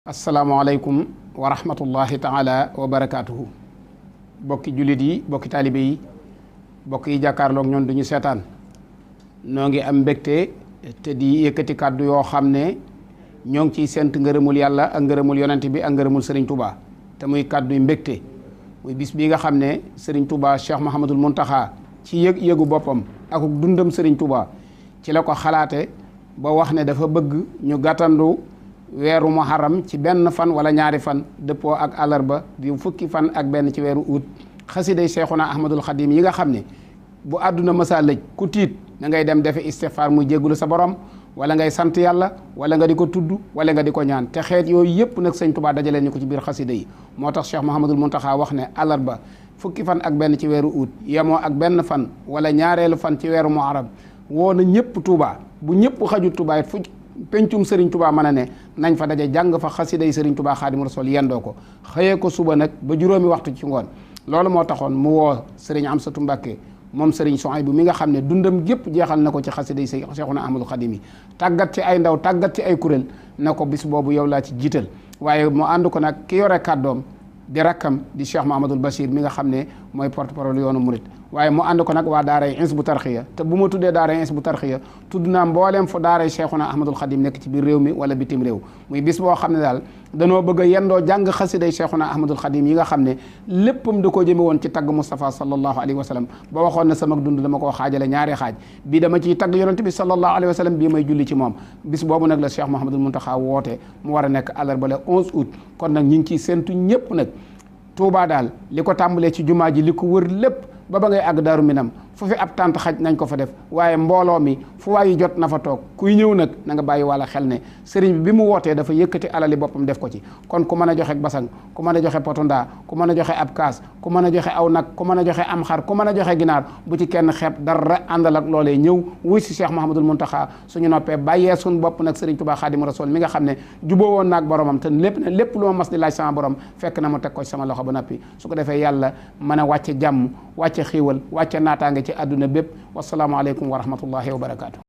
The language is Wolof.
asalaamaaleykum wa rahmatullahi taala wa barakaatuhu bokki jullit yi bokki taalibe yi bokk yi jàkkaarloog ñoon duñu seetaan noo ngi am mbégte te di yëkkati kàddu yoo xam ne ñoo ngi ciy sent ngërëmul yàlla ak ngërëmul yonent bi ak ngërëmul Serigne Touba te muy kàddu yu mbégte muy bis bii nga xam ne Serigne Touba Cheikh Mouhamadul Mountakha ci yëgu boppam ak dundam Serigne Touba ci la ko xalaate ba wax ne dafa bëgg ñu gàttandu weeru muharram ci benn fan wala ñaari fan dëppoo ak àllarba di fukki fan ak benn ci weeru août xasiday Seexuna Ahmadul Xadim yi nga xam ne bu àdduna mësa lëj ku tiit da ngay dem defe istighfar muy jéggulu sa borom wala ngay sant yàlla wala nga di ko tudd wala nga di ko ñaan te xeet yooyu yëpp nag sëñ Tuubaa dajalee ñu ko ci biir xasida yi moo tax Cheikh Mouhamadul Mountakha wax ne àllarba fukki fan ak benn ci weeru août yemoo ak benn fan wala ñaareelu fan ci weeru muharram woo na ñëpp Tuubaa bu ñëpp xaju Tuubaa it fu pencum Serigne Touba mën a ne nañ fa daje jàng fa xasiday Serigne Touba Xaadimu Rasuul yendoo ko xëyee ko suba nag ba juróomi waxtu ci ngoon loolu moo taxoon mu woo Serigne Amsatu Mbàkke moom Serigne Souhaïbou mi nga xam ne dundam gépp jeexal na ko ci xasiday Seexuna Ahmadul Xadim yi tàggat ci ay ndaw tàggat ci ay kuréel na ko bis boobu yow laa ci jiital waaye mu ànd ko nag ki yore kàddoom di rakkam di Cheikh Mahamadul Bachir mi nga xam ne mooy porte-parole yoonu murit waaye mu ànd ko nag waa daaray Hizbut Tarqiyyah te bu ma tuddee daaray Hizbut Tarqiyyah tudd naa mbooleem fu daaray Cheikhuna Ahmadul Xadim nekk ci biir réew mi wala bitim réew muy bis boo xam ne daal danoo bëgg a yendoo jàng xasiday Cheikhuna Ahmadul Xadim yi nga xam ne léppam da koo jëme woon ci tagg Moustapha sallallahu alayhi wa sallam ba waxoon na sama dund dama koo xaajale ñaari xaaj bii dama ciy tagg yonent bi sallallahu alayhi wa sallam bii may julli ci moom bis boobu nag la Cheikh Mouhamadul Mountakha woote mu war a nekk àllarba le 11 août kon nag ñi ngi ciy séntu ñëpp nag Touba daal li ko tàmbalee ci jumaa ji li ko wër lépp ba ngay àgg Daaru Minam fu fi ab tànt xaj nañ ko fa def waaye mbooloo mi fu waayu jot na fa toog kuy ñëw nag na nga bàyyi wala xel ne sëriñ bi mu wootee dafa yëkkati alali boppam def ko ci kon ku mën a joxe basang ku mën a joxe potonda ku mën a joxe ab kaas ku mën a joxe aw nag ku mën a joxe am xar ku mën a joxe ginaar bu ci kenn xeeb dara àndal ak loolee ñëw wuy si Cheikh Mouhamadul Mountakha suñu noppee bàyyee suñ bopp nag sëriñ Touba Xaadimu Rasuul mi nga xam ne juboo woon naag boromam te lépp lu ma mas di laaj sama borom fekk na mu teg ko ci sama loxo ba noppi su ko defee yàlla mën a wàcce jàmm wàcce xiiwal wàcce naataange ci àdduna bépp wasalaamualeykum wa rahmatullahi wa barakaatu.